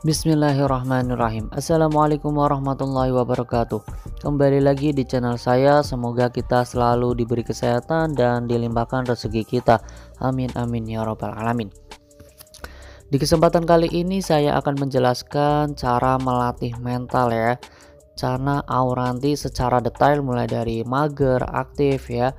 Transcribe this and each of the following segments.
Bismillahirrahmanirrahim. Assalamualaikum warahmatullahi wabarakatuh. Kembali lagi di channel saya. Semoga kita selalu diberi kesehatan dan dilimpahkan rezeki kita. Amin amin ya robbal alamin. Di kesempatan kali ini saya akan menjelaskan cara melatih mental ya, Chana Auranti secara detail, mulai dari mager, aktif ya,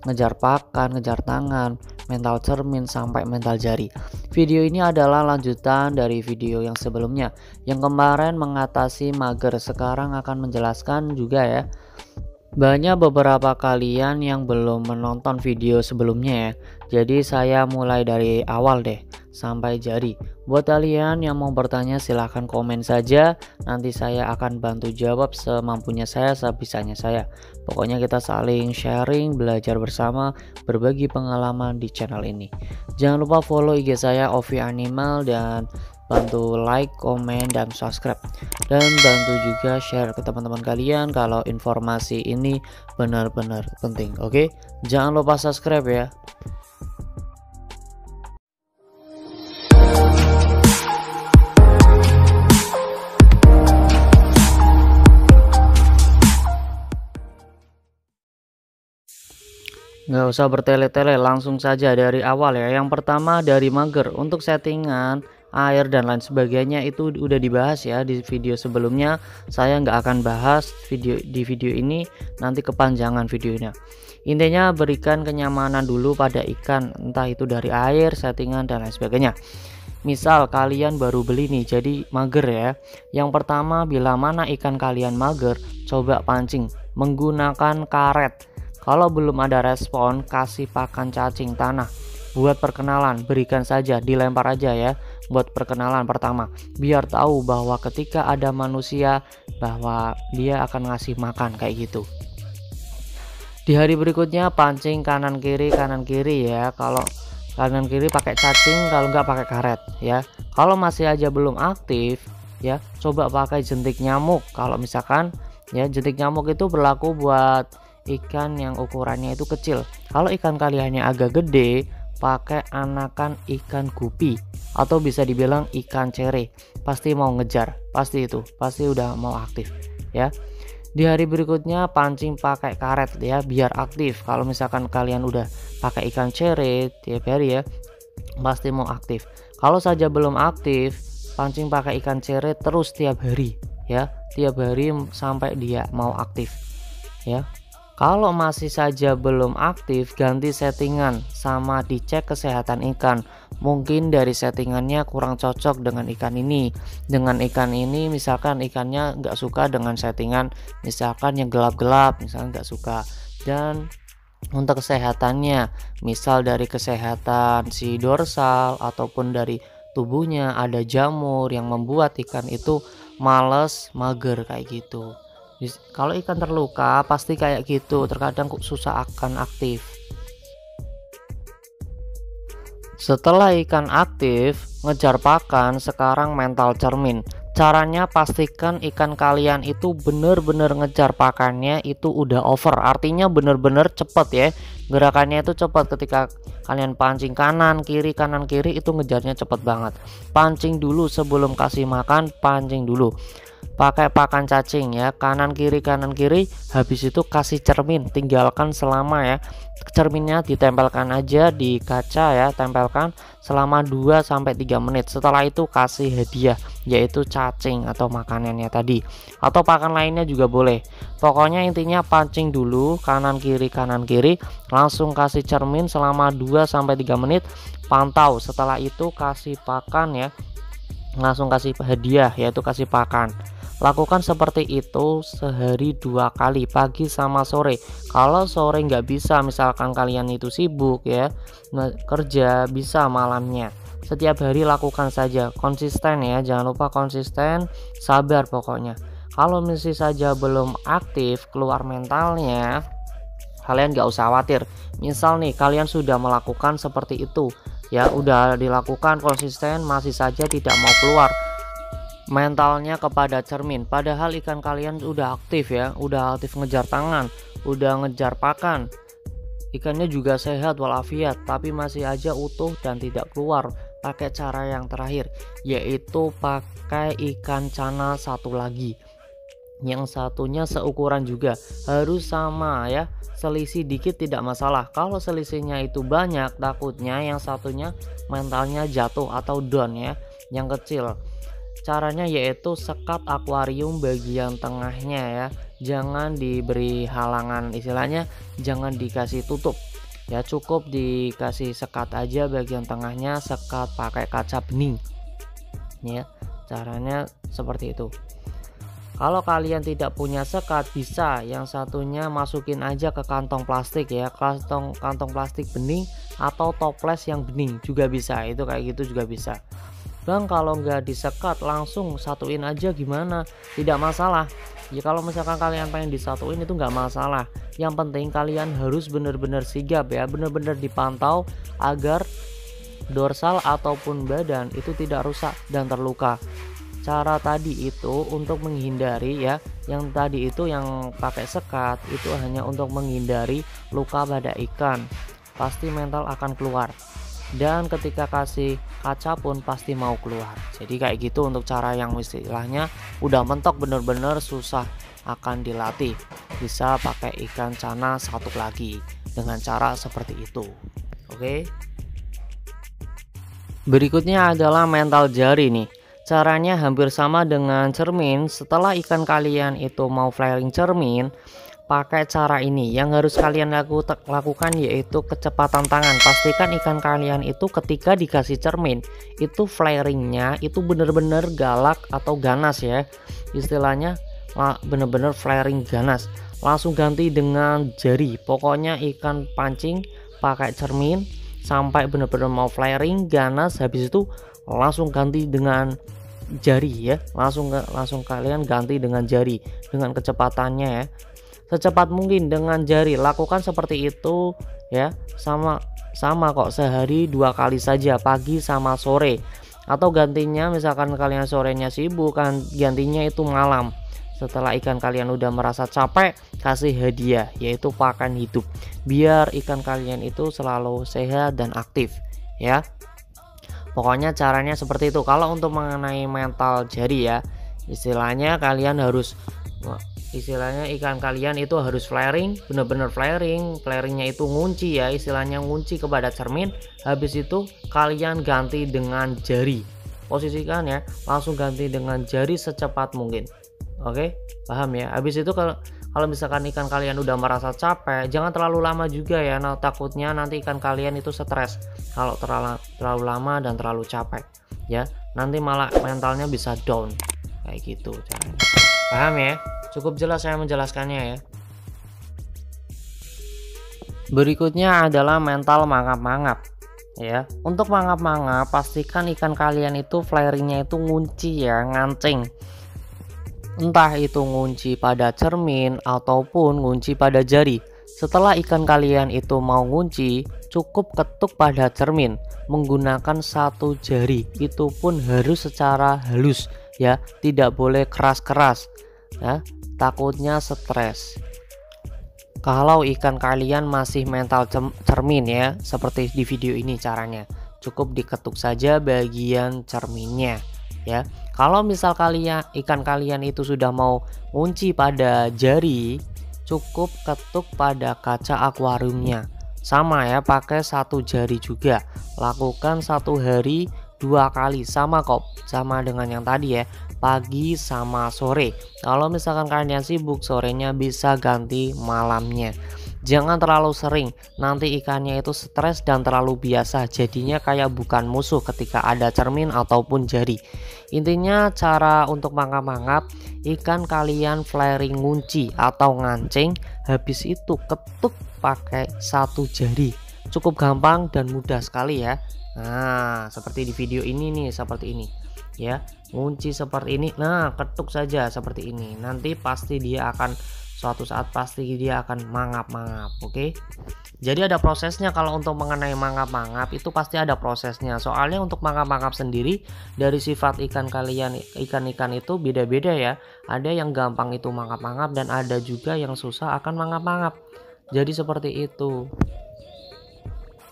ngejar pakan, ngejar tangan, mental cermin, sampai mental jari. Video ini adalah lanjutan dari video yang sebelumnya yang kemarin mengatasi mager. Sekarang akan menjelaskan juga ya. Banyak beberapa kalian yang belum menonton video sebelumnya ya. Jadi saya mulai dari awal deh sampai jari. Buat kalian yang mau bertanya silahkan komen saja. Nanti saya akan bantu jawab semampunya saya, sebisanya saya. Pokoknya kita saling sharing, belajar bersama, berbagi pengalaman di channel ini. Jangan lupa follow IG saya Ovi Animal dan bantu like, komen, dan subscribe, dan bantu juga share ke teman-teman kalian kalau informasi ini benar-benar penting. Oke, jangan lupa subscribe ya. Nggak usah bertele-tele, langsung saja dari awal ya. Yang pertama dari mager. Untuk settingan air dan lain sebagainya itu udah dibahas ya di video sebelumnya. Saya nggak akan bahas di video ini, nanti kepanjangan videonya. Intinya berikan kenyamanan dulu pada ikan, entah itu dari air, settingan, dan lain sebagainya. Misal kalian baru beli nih, jadi mager ya. Yang pertama, bila mana ikan kalian mager, coba pancing menggunakan karet. Kalau belum ada respon, kasih pakan cacing tanah. Buat perkenalan, berikan saja, dilempar aja ya. Buat perkenalan pertama, biar tahu bahwa ketika ada manusia, bahwa dia akan ngasih makan kayak gitu. Di hari berikutnya pancing kanan kiri ya. Kalau kanan kiri pakai cacing, kalau nggak pakai karet ya. Kalau masih aja belum aktif ya, coba pakai jentik nyamuk. Kalau misalkan ya, jentik nyamuk itu berlaku buat ikan yang ukurannya itu kecil. Kalau ikan kaliannya agak gede, pakai anakan ikan gupi atau bisa dibilang ikan cere. Pasti mau ngejar, pasti udah mau aktif ya. Di hari berikutnya pancing pakai karet ya, biar aktif. Kalau misalkan kalian udah pakai ikan cere tiap hari ya, pasti mau aktif. Kalau saja belum aktif, pancing pakai ikan cere terus tiap hari ya, tiap hari sampai dia mau aktif ya. Kalau masih saja belum aktif, ganti settingan sama dicek kesehatan ikan. Mungkin dari settingannya kurang cocok dengan ikan ini. Dengan ikan ini misalkan ikannya nggak suka dengan settingan misalkan yang gelap-gelap, misalkan nggak suka. Dan untuk kesehatannya, misal dari kesehatan si dorsal ataupun dari tubuhnya ada jamur yang membuat ikan itu males, mager kayak gitu. Kalau ikan terluka pasti kayak gitu, terkadang susah akan aktif. Setelah ikan aktif, ngejar pakan, sekarang mental cermin. Caranya pastikan ikan kalian itu bener-bener ngejar pakannya itu udah over, artinya bener-bener cepet ya. Gerakannya itu cepat. Ketika kalian pancing kanan kiri itu ngejarnya cepet banget. Pancing dulu sebelum kasih makan, pancing dulu. Pakai pakan cacing ya, kanan kiri, habis itu kasih cermin, tinggalkan selama ya, cerminnya ditempelkan aja di kaca ya, tempelkan selama 2-3 menit. Setelah itu kasih hadiah, yaitu cacing atau makanannya tadi, atau pakan lainnya juga boleh. Pokoknya intinya pancing dulu kanan kiri, langsung kasih cermin selama 2-3 menit, pantau. Setelah itu kasih pakan ya, langsung kasih hadiah, yaitu kasih pakan. Lakukan seperti itu sehari 2 kali, pagi sama sore. Kalau sore nggak bisa, misalkan kalian itu sibuk ya kerja, bisa malamnya. Setiap hari lakukan saja, konsisten ya, jangan lupa konsisten, sabar pokoknya. Kalau masih saja belum aktif keluar mentalnya, kalian nggak usah khawatir. Misal nih kalian sudah melakukan seperti itu ya, udah dilakukan konsisten, masih saja tidak mau keluar mentalnya kepada cermin, padahal ikan kalian udah aktif ya, udah aktif ngejar tangan, udah ngejar pakan, ikannya juga sehat walafiat, tapi masih aja utuh dan tidak keluar pakai cara yang terakhir, yaitu pakai ikan cana satu lagi. Yang satunya seukuran juga, harus sama ya, selisih dikit tidak masalah. Kalau selisihnya itu banyak, takutnya yang satunya mentalnya jatuh atau down ya, yang kecil. Caranya yaitu sekat akuarium bagian tengahnya ya, jangan diberi halangan, istilahnya jangan dikasih tutup ya, cukup dikasih sekat aja bagian tengahnya, sekat pakai kaca bening ya. Caranya seperti itu. Kalau kalian tidak punya sekat, bisa yang satunya masukin aja ke kantong plastik ya, kantong plastik bening atau toples yang bening juga bisa, itu kayak gitu juga bisa. Bang, kalau nggak disekat langsung satuin aja gimana? Tidak masalah ya, kalau misalkan kalian pengen disatuin itu nggak masalah. Yang penting kalian harus benar-benar sigap ya, benar-benar dipantau agar dorsal ataupun badan itu tidak rusak dan terluka. Cara tadi itu untuk menghindari ya, yang tadi itu yang pakai sekat itu hanya untuk menghindari luka pada ikan, pasti mental akan keluar, dan ketika kasih kaca pun pasti mau keluar. Jadi kayak gitu untuk cara yang istilahnya udah mentok, bener-bener susah akan dilatih. Bisa pakai ikan cana satu lagi dengan cara seperti itu. Oke, berikutnya adalah mental jari nih. Caranya hampir sama dengan cermin. Setelah ikan kalian itu mau flaring cermin, pakai cara ini. Yang harus kalian lakukan yaitu kecepatan tangan. Pastikan ikan kalian itu ketika dikasih cermin itu flaringnya itu bener-bener galak atau ganas ya, istilahnya bener-bener flaring ganas. Langsung ganti dengan jari. Pokoknya ikan pancing pakai cermin sampai bener-bener mau flaring ganas, habis itu langsung ganti dengan jari ya, langsung kalian ganti dengan jari dengan kecepatannya ya, secepat mungkin dengan jari. Lakukan seperti itu ya, sama kok, sehari 2 kali saja, pagi sama sore, atau gantinya misalkan kalian sorenya sibuk kan, gantinya itu malam. Setelah ikan kalian udah merasa capek, kasih hadiah yaitu pakan hidup, biar ikan kalian itu selalu sehat dan aktif ya. Pokoknya caranya seperti itu. Kalau untuk mengenai mental jari ya, istilahnya kalian harus, istilahnya ikan kalian itu harus flaring, bener-bener flaringnya itu ngunci ya, istilahnya ngunci kepada cermin. Habis itu kalian ganti dengan jari, posisikan ya, langsung ganti dengan jari secepat mungkin. Oke, paham ya? Habis itu kalau misalkan ikan kalian udah merasa capek, jangan terlalu lama juga ya. Nah, takutnya nanti ikan kalian itu stres kalau terlalu lama dan terlalu capek ya. Nanti malah mentalnya bisa down. Kayak gitu caranya. Paham ya? Cukup jelas saya menjelaskannya ya. Berikutnya adalah mental mangap-mangap ya. Untuk mangap-mangap, pastikan ikan kalian itu flaringnya itu ngunci ya, ngancing. Entah itu ngunci pada cermin ataupun ngunci pada jari. Setelah ikan kalian itu mau ngunci, cukup ketuk pada cermin menggunakan satu jari. Itu pun harus secara halus ya, tidak boleh keras-keras ya, takutnya stres. Kalau ikan kalian masih mental cermin ya, seperti di video ini caranya, cukup diketuk saja bagian cerminnya ya. Kalau misal ikan kalian itu sudah mau ngunci pada jari, cukup ketuk pada kaca akuariumnya. Sama ya, pakai satu jari juga. Lakukan 1 hari 2 kali, sama kok, sama dengan yang tadi ya, pagi sama sore. Kalau misalkan kalian sibuk, sorenya bisa ganti malamnya. Jangan terlalu sering, nanti ikannya itu stres dan terlalu biasa, jadinya kayak bukan musuh ketika ada cermin ataupun jari. Intinya cara untuk mangap-mangap, ikan kalian flaring ngunci atau ngancing, habis itu ketuk pakai satu jari. Cukup gampang dan mudah sekali ya. Nah, seperti di video ini nih, seperti ini ya, ngunci seperti ini. Nah, ketuk saja seperti ini, nanti pasti dia akan, suatu saat pasti dia akan mangap-mangap. Oke, jadi ada prosesnya. Kalau untuk mengenai mangap-mangap itu pasti ada prosesnya, soalnya untuk mangap-mangap sendiri dari sifat ikan kalian, ikan-ikan itu beda-beda ya. Ada yang gampang itu mangap-mangap dan ada juga yang susah akan mangap-mangap. Jadi seperti itu.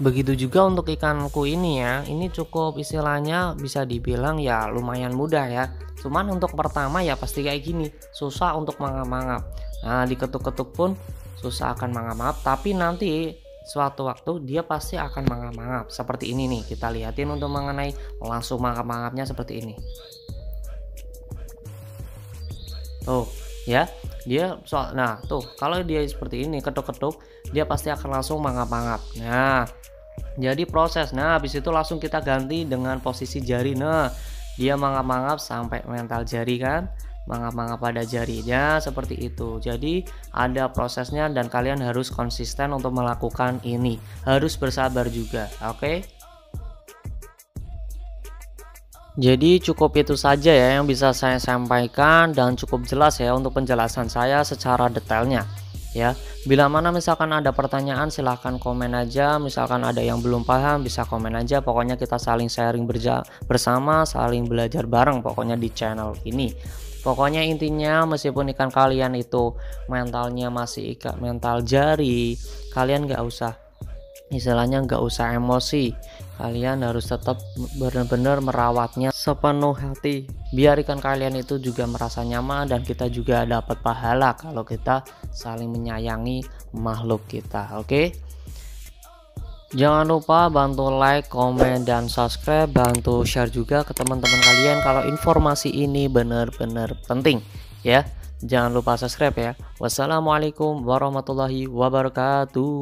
Begitu juga untuk ikanku ini ya, ini cukup istilahnya bisa dibilang ya lumayan mudah ya. Cuman untuk pertama ya pasti kayak gini, susah untuk mangap-mangap. Nah, diketuk-ketuk pun susah akan mangap-mangap, tapi nanti suatu waktu dia pasti akan mangap-mangap. Seperti ini nih, kita lihatin untuk mengenai langsung mangap-mangapnya seperti ini. Tuh, ya. Nah, tuh kalau dia seperti ini ketuk-ketuk, dia pasti akan langsung mangap-mangap. Nah, jadi proses. Nah, habis itu langsung kita ganti dengan posisi jari. Nah, dia mangap-mangap sampai mental jari kan, mangap-mangap pada jarinya seperti itu. Jadi ada prosesnya dan kalian harus konsisten untuk melakukan ini, harus bersabar juga, oke? Jadi cukup itu saja ya yang bisa saya sampaikan dan cukup jelas ya untuk penjelasan saya secara detailnya ya. Bila mana misalkan ada pertanyaan silahkan komen aja, misalkan ada yang belum paham bisa komen aja, pokoknya kita saling sharing bersama, saling belajar bareng pokoknya di channel ini. Pokoknya intinya meskipun ikan kalian itu mentalnya masih ikan mental jari, kalian nggak usah istilahnya nggak usah emosi, kalian harus tetap benar-benar merawatnya sepenuh hati biar ikan kalian itu juga merasa nyaman dan kita juga dapat pahala kalau kita saling menyayangi makhluk kita, oke? Jangan lupa bantu like, komen, dan subscribe, bantu share juga ke teman-teman kalian kalau informasi ini benar-benar penting ya. Jangan lupa subscribe ya. Wassalamualaikum warahmatullahi wabarakatuh.